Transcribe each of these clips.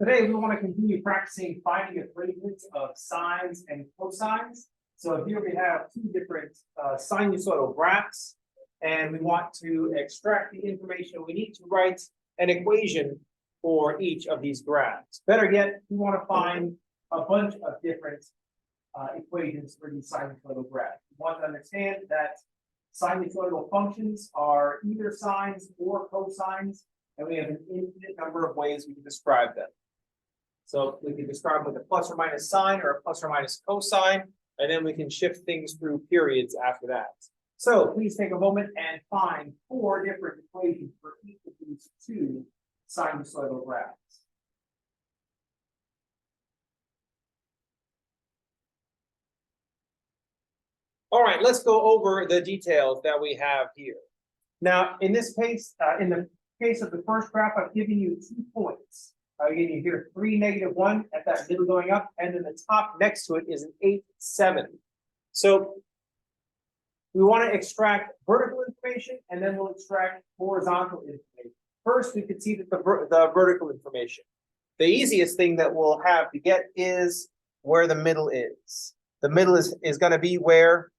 Today, we want to continue practicing finding equations of sines and cosines. So here we have two different sinusoidal graphs, and we want to extract the information. We need to write an equation for each of these graphs. Better yet, we want to find a bunch of different equations for these sinusoidal graphs. We want to understand that sinusoidal functions are either sines or cosines, and we have an infinite number of ways we can describe them. So we can describe with a plus or minus sign or a plus or minus cosine, and then we can shift things through periods after that. So please take a moment and find 4 different equations for each of these two sinusoidal graphs. All right, let's go over the details that we have here. Now, in this case, in the case of the first graph, I've given you 2 points. Again, you hear 3, -1 at that middle going up, and then the top next to it is an 8, 7. So we want to extract vertical information, and then we'll extract horizontal information. First, we can see that the vertical information. The easiest thing that we'll have to get is where the middle is. The middle is going to be where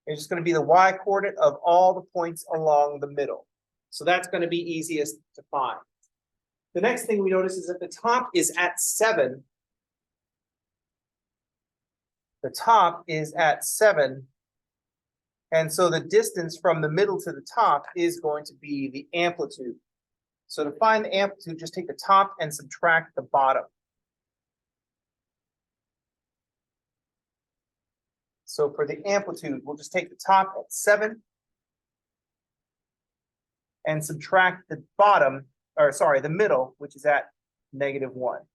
it's just going to be the y-coordinate of all the points along the middle. So that's going to be easiest to find. The next thing we notice is that the top is at 7. The top is at 7. And so the distance from the middle to the top is going to be the amplitude. So to find the amplitude, just take the top and subtract the bottom. So for the amplitude, we'll just take the top at 7 and subtract the bottom, or sorry, the middle, which is at -1.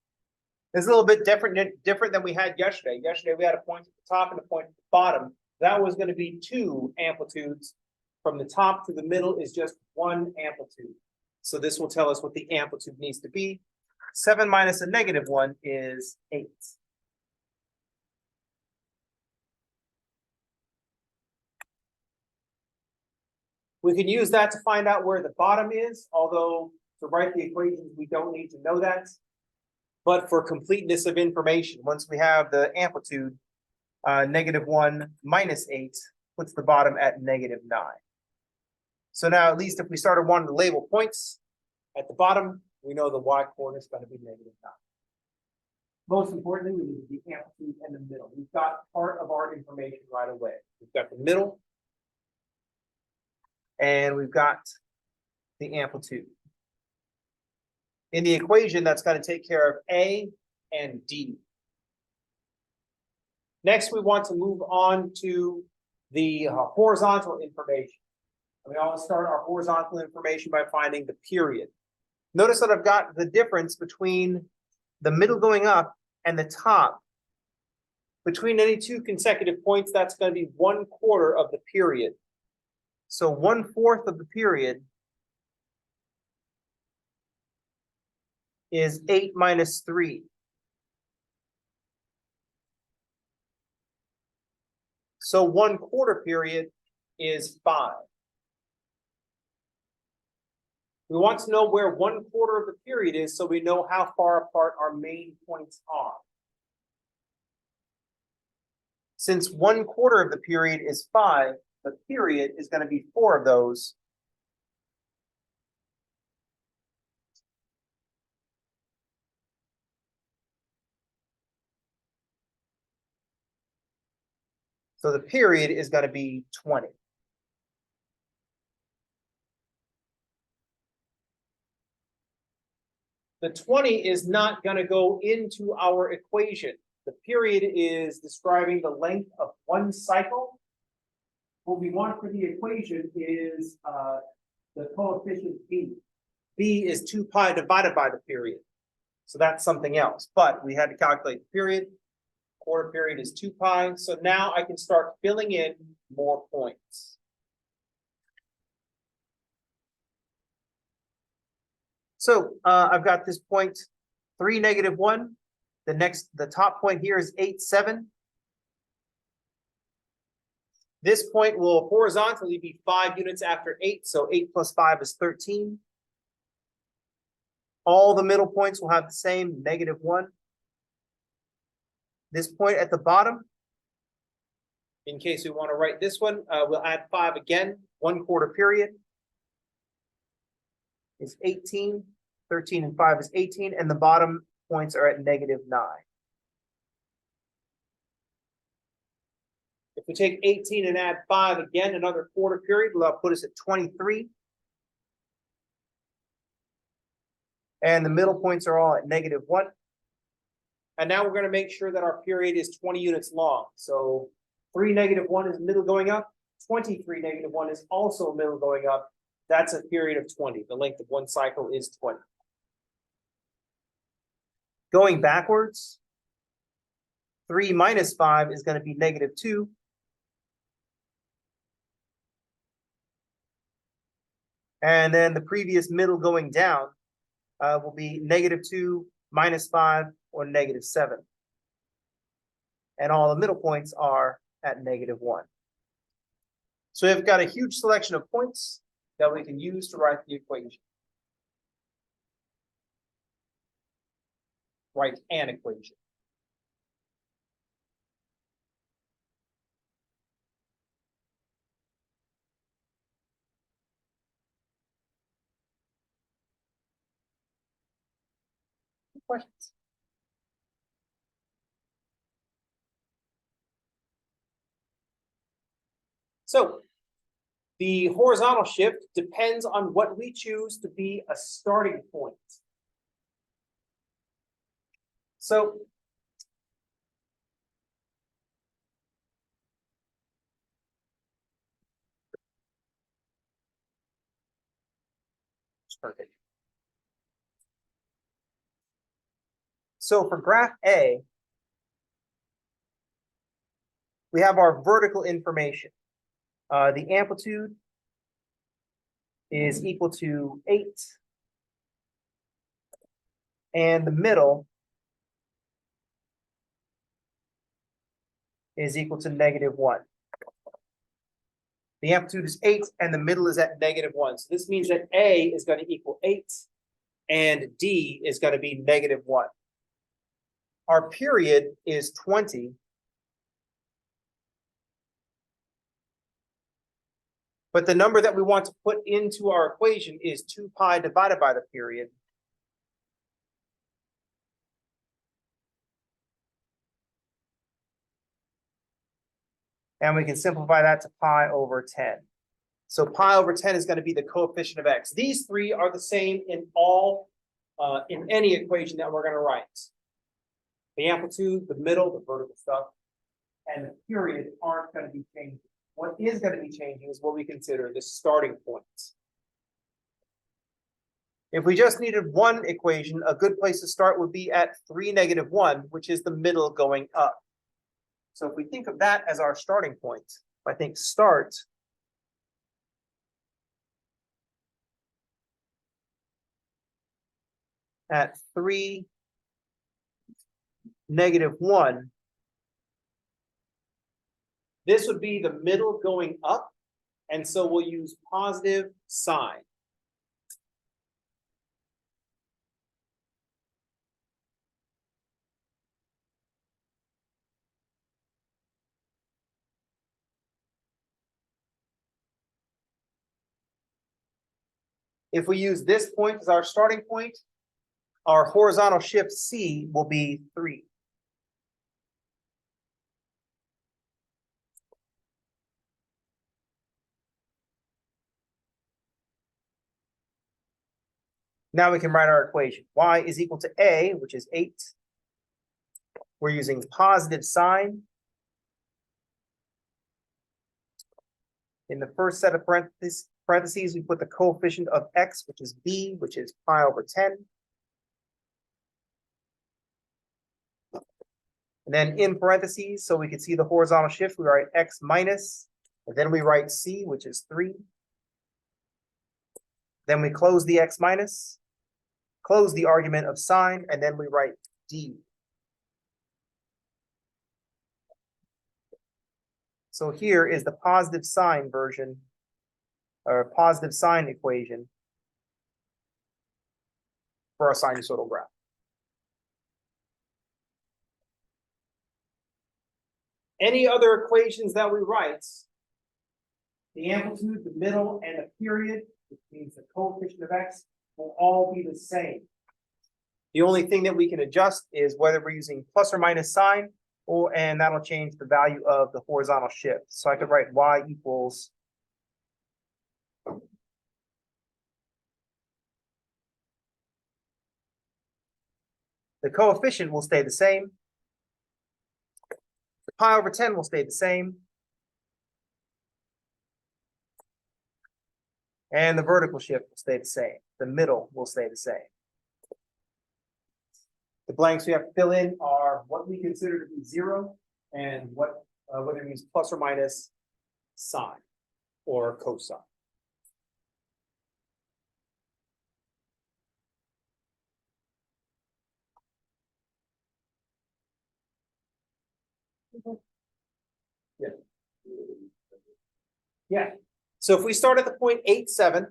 It's a little bit different than we had yesterday. Yesterday, we had a point at the top and a point at the bottom. That was going to be 2 amplitudes. From the top to the middle is just 1 amplitude. So this will tell us what the amplitude needs to be. 7 minus a -1 is 8. We can use that to find out where the bottom is, although to write the equations, we don't need to know that. But for completeness of information, once we have the amplitude, -1 minus 8 puts the bottom at -9. So now, at least if we started wanting to label points at the bottom, we know the y-coordinate is going to be -9. Most importantly, we need the amplitude and the middle. We've got part of our information right away. We've got the middle, and we've got the amplitude. In the equation, that's going to take care of A and D. Next, we want to move on to the horizontal information. We always start our horizontal information by finding the period. Notice that I've got the difference between the middle going up and the top. Between any 2 consecutive points, that's going to be 1/4 of the period. So 1/4 of the period is 8 minus 3. So 1/4 period is 5. We want to know where 1/4 of the period is so we know how far apart our main points are. Since 1/4 of the period is 5, the period is going to be 4 of those. So the period is going to be 20. The 20 is not going to go into our equation. The period is describing the length of 1 cycle. What we want for the equation is the coefficient b. b is 2 pi divided by the period. So that's something else. But we had to calculate the period. Quarter period is 2 pi. So now I can start filling in more points. So I've got this point 3, -1. The top point here is 8, 7. This point will horizontally be 5 units after 8. So 8 plus 5 is 13. All the middle points will have the same -1. This point at the bottom, in case we want to write this one, we'll add 5 again. 1/4 period is 18. 13 and 5 is 18, and the bottom points are at -9. If we take 18 and add 5 again, another 1/4 period, will put us at 23. And the middle points are all at -1. And now we're going to make sure that our period is 20 units long. So 3 -1 is middle going up. 23 -1 is also middle going up. That's a period of 20. The length of one cycle is 20. Going backwards, 3 - 5 is going to be -2. And then the previous middle going down will be -2, -5, or -7. And all the middle points are at -1. So we've got a huge selection of points that we can use to write the equation. Write an equation. Questions? So the horizontal shift depends on what we choose to be a starting point. So perfect. So for graph A, we have our vertical information. The amplitude is equal to 8. And the middle is equal to -1. The amplitude is 8 and the middle is at -1. So this means that A is going to equal 8 and D is going to be -1. Our period is 20. But the number that we want to put into our equation is 2 pi divided by the period. And we can simplify that to pi over 10. So pi over 10 is going to be the coefficient of x. These three are the same in any equation that we're going to write. The amplitude, the middle, the vertical stuff, and the period aren't going to be changing. What is going to be changing is what we consider the starting point. If we just needed one equation, a good place to start would be at 3 - 1, which is the middle going up. So if we think of that as our starting point, if I think start at 3 - 1, this would be the middle going up, and so we'll use positive sign. If we use this point as our starting point, our horizontal shift C will be 3. Now we can write our equation. Y is equal to A, which is 8. We're using positive sign. In the first set of parentheses, we put the coefficient of x, which is b, which is pi over 10. And then in parentheses, so we can see the horizontal shift, we write x minus, and then we write c, which is 3. Then we close the x minus, close the argument of sign, and then we write d. So here is the positive sign version, or positive sign equation for our sinusoidal graph. Any other equations that we write, the amplitude, the middle, and the period, which means the coefficient of x, will all be the same. The only thing that we can adjust is whether we're using plus or minus sign, and that'll change the value of the horizontal shift. So I could write y equals the coefficient will stay the same. The pi over 10 will stay the same. And the vertical shift will stay the same. The middle will stay the same. The blanks we have to fill in are what we consider to be zero and whether it means plus or minus sine or cosine. Yeah. Yeah. So if we start at the point 8,7,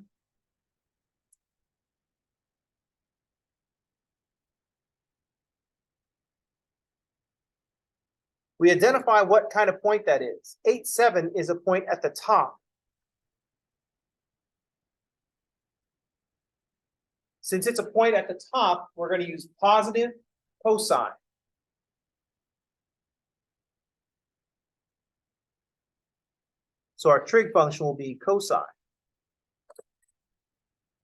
we identify what kind of point that is. 8,7 is a point at the top. Since it's a point at the top, we're going to use positive cosine. So our trig function will be cosine.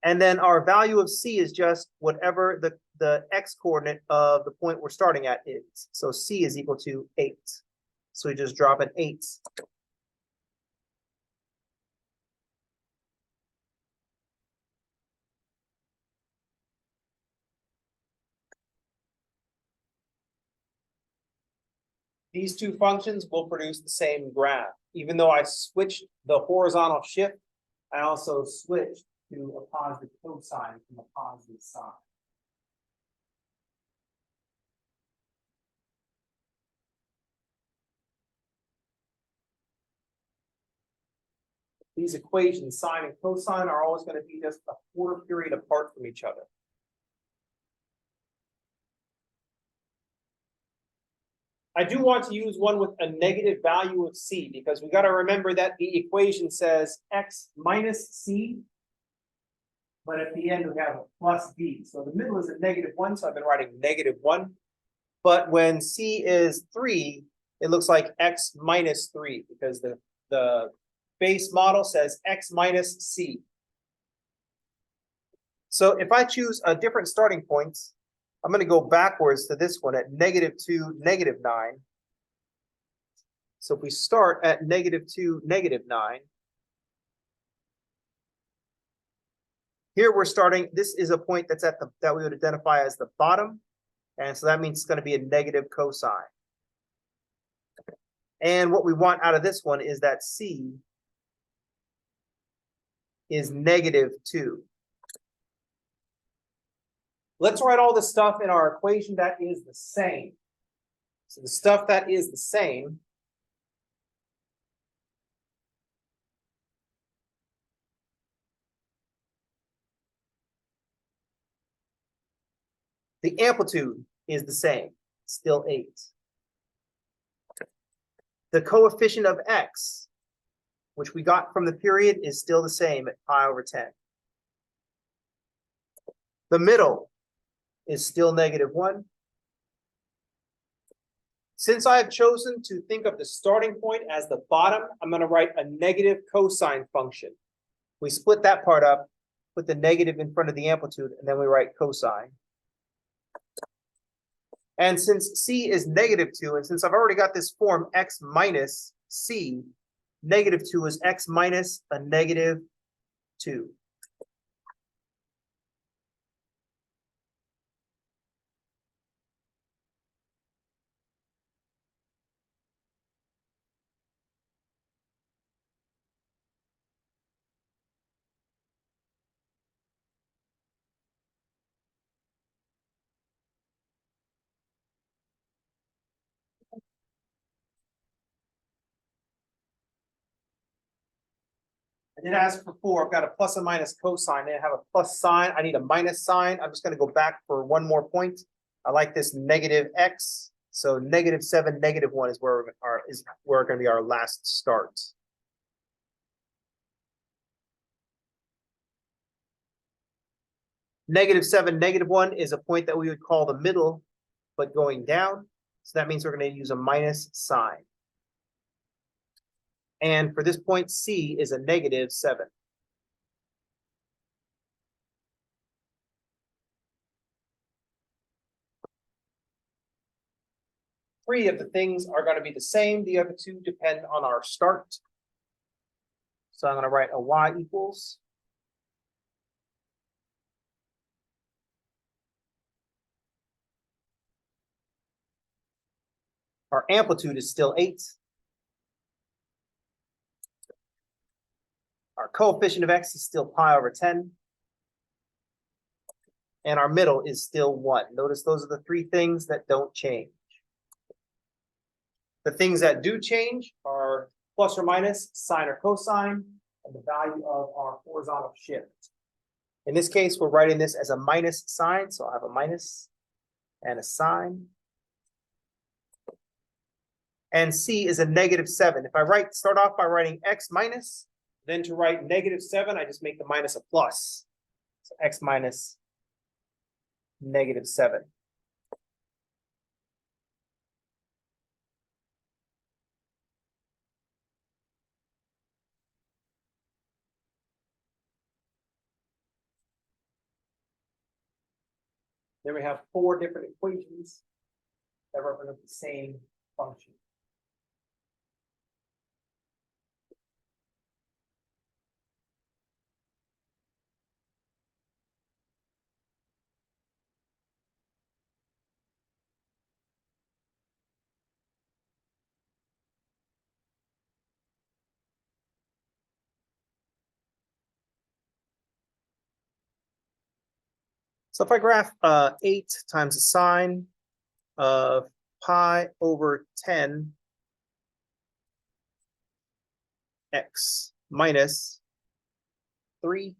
And then our value of c is just whatever the x coordinate of the point we're starting at is. So c is equal to 8. So we just drop an 8. These two functions will produce the same graph. Even though I switched the horizontal shift, I also switched to a positive cosine from a positive sine. These equations, sine and cosine, are always going to be just a quarter period apart from each other. I do want to use one with a negative value of c because we got to remember that the equation says x minus c, but at the end we have a plus b. So the middle is a -1, so I've been writing -1. But when c is 3, it looks like x minus 3 because the base model says x minus c. So if I choose a different starting point, I'm going to go backwards to this one at -2, -9. So if we start at -2, -9, here we're starting, this is a point that's at that we would identify as the bottom. And so that means it's going to be a negative cosine. And what we want out of this one is that c is -2. Let's write all the stuff in our equation that is the same. So the stuff that is the same the amplitude is the same, still 8. The coefficient of x, which we got from the period, is still the same at pi over 10. The middle is still -1. Since I have chosen to think of the starting point as the bottom, I'm going to write a negative cosine function. We split that part up, put the negative in front of the amplitude, and then we write cosine. And since c is -2, and since I've already got this form x minus c, -2 is x minus a -2. did ask for 4. I've got a plus and minus cosine. Then I have a plus sign. I need a minus sign. I'm just going to go back for one more point. I like this negative x. So -7, -1 is where we're going to be our last start. -7, -1 is a point that we would call the middle, but going down. So that means we're going to use a minus sign. And for this point, C is a -7. Three of the things are going to be the same. The other two depend on our start. So I'm going to write a y equals. Our amplitude is still 8. Our coefficient of x is still pi/10. And our middle is still 1. Notice those are the 3 things that don't change. The things that do change are plus or minus, sine or cosine, and the value of our horizontal shift. In this case, we're writing this as a minus sign, so I'll have a minus and a sign. And C is a -7. If I start off by writing x minus, then to write -7, I just make the minus a plus. So x minus -7. Then we have 4 different equations that represent the same function. So if I graph 8 times the sine of pi/10 x minus 3,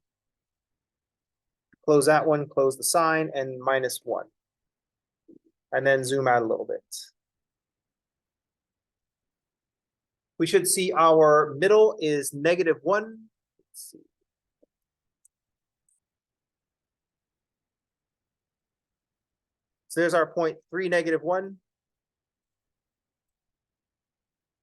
close that one, close the sign, and -1. And then zoom out a little bit. We should see our middle is -1. Let's see. So there's our point 3, -1.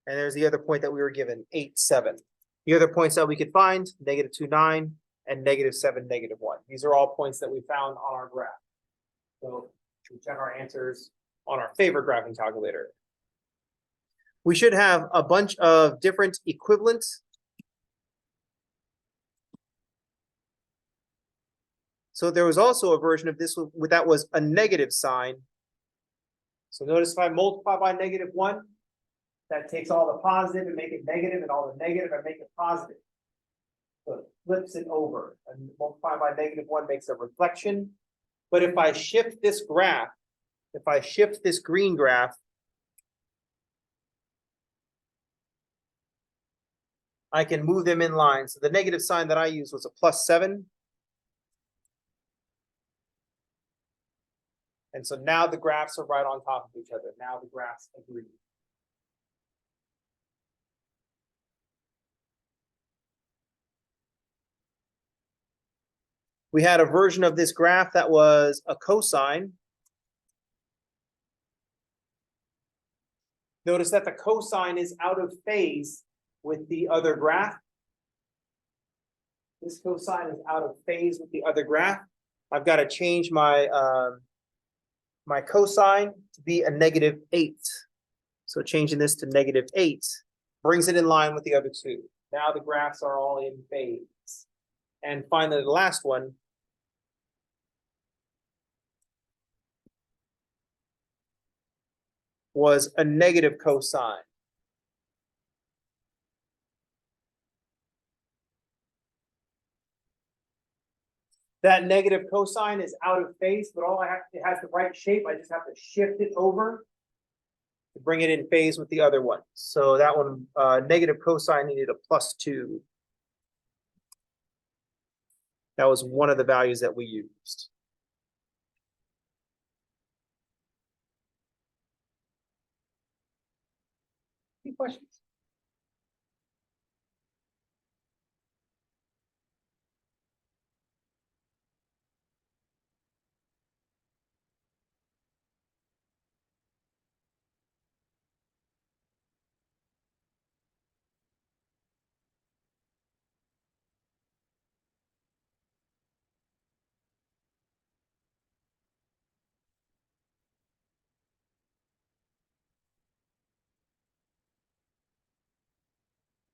And there's the other point that we were given, 8, 7. The other points that we could find, -2, 9, and -7, -1. These are all points that we found on our graph. So we check our answers on our favorite graphing calculator. We should have a bunch of different equivalents. So there was also a version of this that was a negative sign. So notice if I multiply by -1, that takes all the positive and make it negative, and all the negative and make it positive. So it flips it over, and multiply by -1 makes a reflection. But if I shift this graph, if I shift this green graph, I can move them in line. So the negative sign that I used was a +7. And so now the graphs are right on top of each other. Now the graphs agree. We had a version of this graph that was a cosine. Notice that the cosine is out of phase with the other graph. This cosine is out of phase with the other graph. I've got to change my my cosine to be a -8. So changing this to -8 brings it in line with the other two. Now the graphs are all in phase. And finally, the last one was a negative cosine. That negative cosine is out of phase, but it has the right shape. I just have to shift it over to bring it in phase with the other one. So that one, negative cosine needed a +2. That was one of the values that we used. Any questions?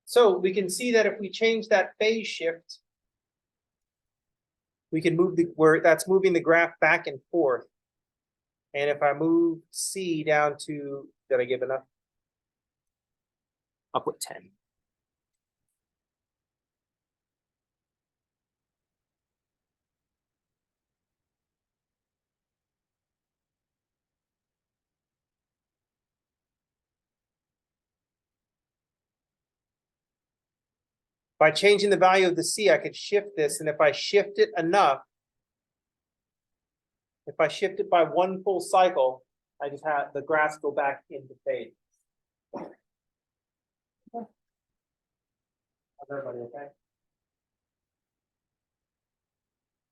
So we can see that if we change that phase shift, we can move where that's moving the graph back and forth. And if I move C down to, did I give enough? I'll put 10. By changing the value of the C, I could shift this, and if I shift it enough, if I shift it by one full cycle, I just have the graphs go back into phase. How's everybody okay?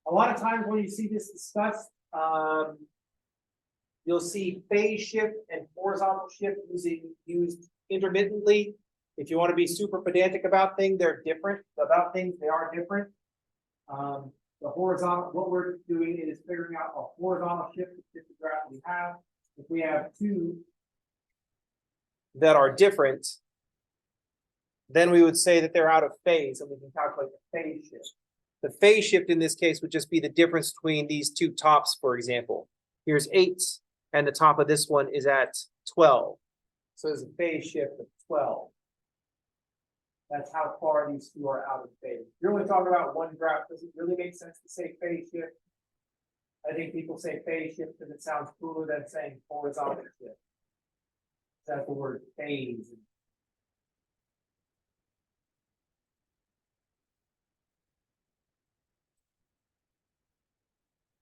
A lot of times when you see this discussed, you'll see phase shift and horizontal shift used intermittently. If you want to be super pedantic about things, they're different. About things, they are different. The horizontal, what we're doing is figuring out a horizontal shift to the graph we have. If we have two that are different, then we would say that they're out of phase, and we can calculate the phase shift. The phase shift in this case would just be the difference between these two tops, for example. Here's 8, and the top of this one is at 12. So there's a phase shift of 12. That's how far these two are out of phase. If you're only talking about one graph, does it really make sense to say phase shift? I think people say phase shift because it sounds cooler than saying horizontal shift. That's the word phase.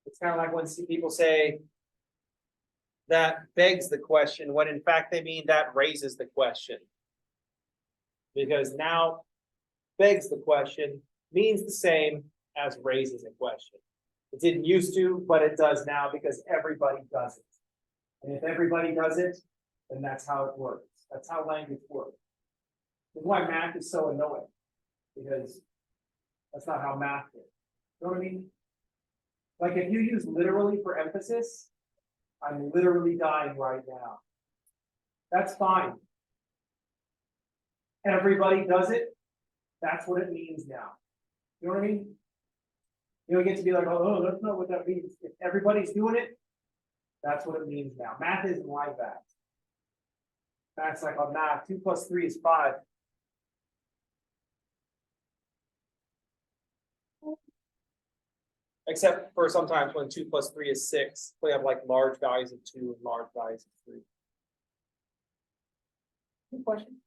It's kind of like when people say that begs the question, when in fact they mean that raises the question. Because now begs the question means the same as raises a question. It didn't used to, but it does now because everybody does it. And if everybody does it, then that's how it works. That's how language works. That's why math is so annoying, because that's not how math is. You know what I mean? Like if you use literally for emphasis, I'm literally dying right now. That's fine. Everybody does it. That's what it means now. You know what I mean? You don't get to be like, oh, that's not what that means. If everybody's doing it, that's what it means now. Math isn't like that. Math's like, oh, nah, 2 + 3 is 5. Except for sometimes when 2 + 3 is 6, we have like large values of 2 and large values of 3. Good question.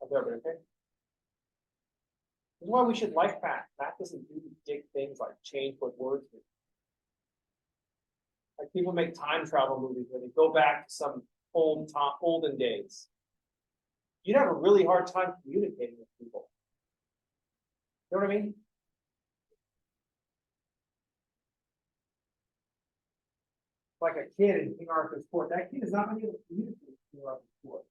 How's everybody okay? This is why we should like math. Math doesn't do big things like change what words mean. Like people make time travel movies where they go back to some olden days. You'd have a really hard time communicating with people. You know what I mean? Like a kid in King Arthur's court. That kid is not going to be able to communicate with King Arthur's court.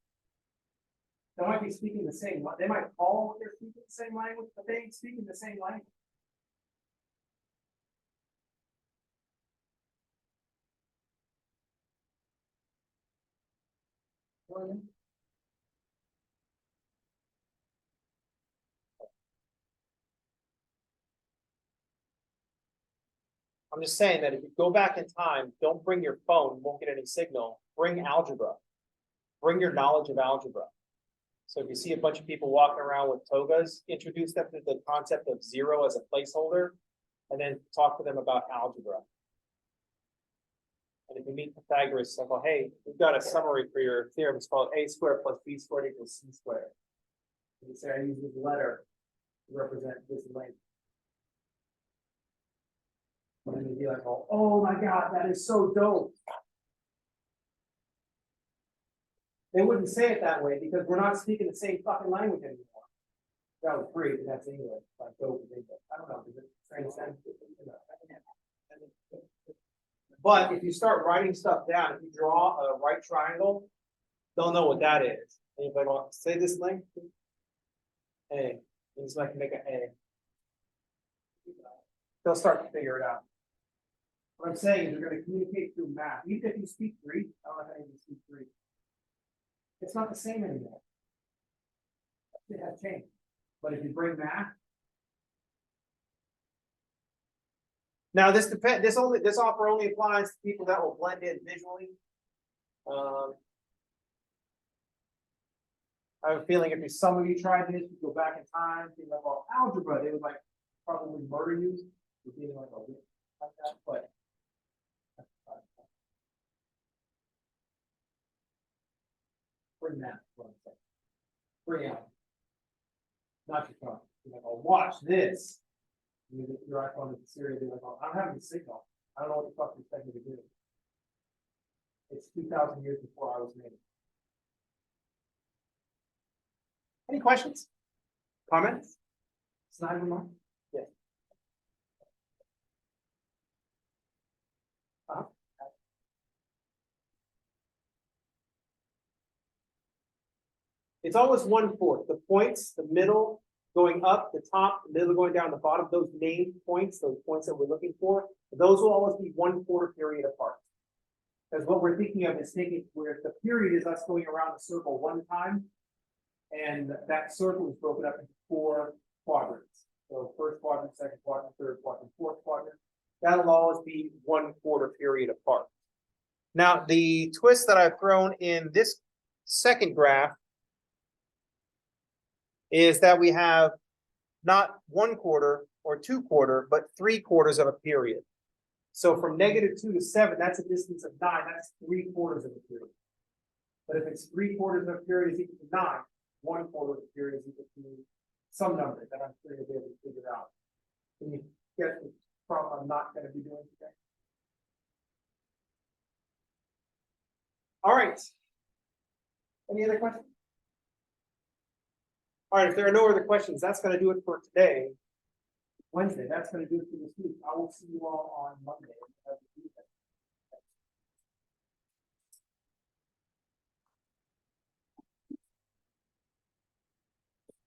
They might be speaking the same. They might call when they're speaking the same language, but they ain't speaking the same language. You know what I mean? I'm just saying that if you go back in time, don't bring your phone, you won't get any signal. Bring algebra. Bring your knowledge of algebra. So if you see a bunch of people walking around with togas, introduce them to the concept of 0 as a placeholder, and then talk to them about algebra. And if you meet Pythagoras, say, well, hey, we've got a summary for your theorem. It's called a² + b² = c². And you say, I use this letter to represent this length. And they'd be like, oh my God, that is so dope. They wouldn't say it that way because we're not speaking the same fucking language anymore. That was great, and that's English, like dope is English. I don't know, does it transcend? But if you start writing stuff down, if you draw a right triangle, they'll know what that is. Anybody want to say this link? A. And just like make an A. They'll start to figure it out. What I'm saying is they're going to communicate through math. Even if you speak Greek, I don't know how you speak Greek. It's not the same anymore. It has changed. But if you bring math. Now this offer only applies to people that will blend in visually. I have a feeling if some of you tried this, you go back in time, think about algebra, they would like probably murder you for being like a witch like that. But bring that, bring out, not your phone. You're like, oh, watch this. You get your iPhone is serious. You're like, oh, I'm having a signal. I don't know what the fuck you expect me to do. It's 2,000 years before I was made. Any questions? Comments? It's not even mine. Yeah. It's always 1/4. The points, the middle going up, the top, the middle going down, the bottom, those named points, those points that we're looking for, those will always be 1/4 period apart. Because what we're thinking of is thinking where the period is us going around the circle one time, and that circle is broken up into 4 quadrants. So first quadrant, second quadrant, third quadrant, fourth quadrant. That'll always be 1/4 period apart. Now, the twist that I've thrown in this second graph is that we have not 1/4 or 2/4, but 3/4 of a period. So from -2 to 7, that's a distance of 9. That's 3/4 of a period. But if it's 3/4 of a period is equal to 9, 1/4 of a period is equal to some number that I'm sure you'll be able to figure out. Can you get the problem I'm not going to be doing today? All right. Any other questions? All right, if there are no other questions, that's going to do it for today. Wednesday, that's going to do it for this week. I will see you all on Monday.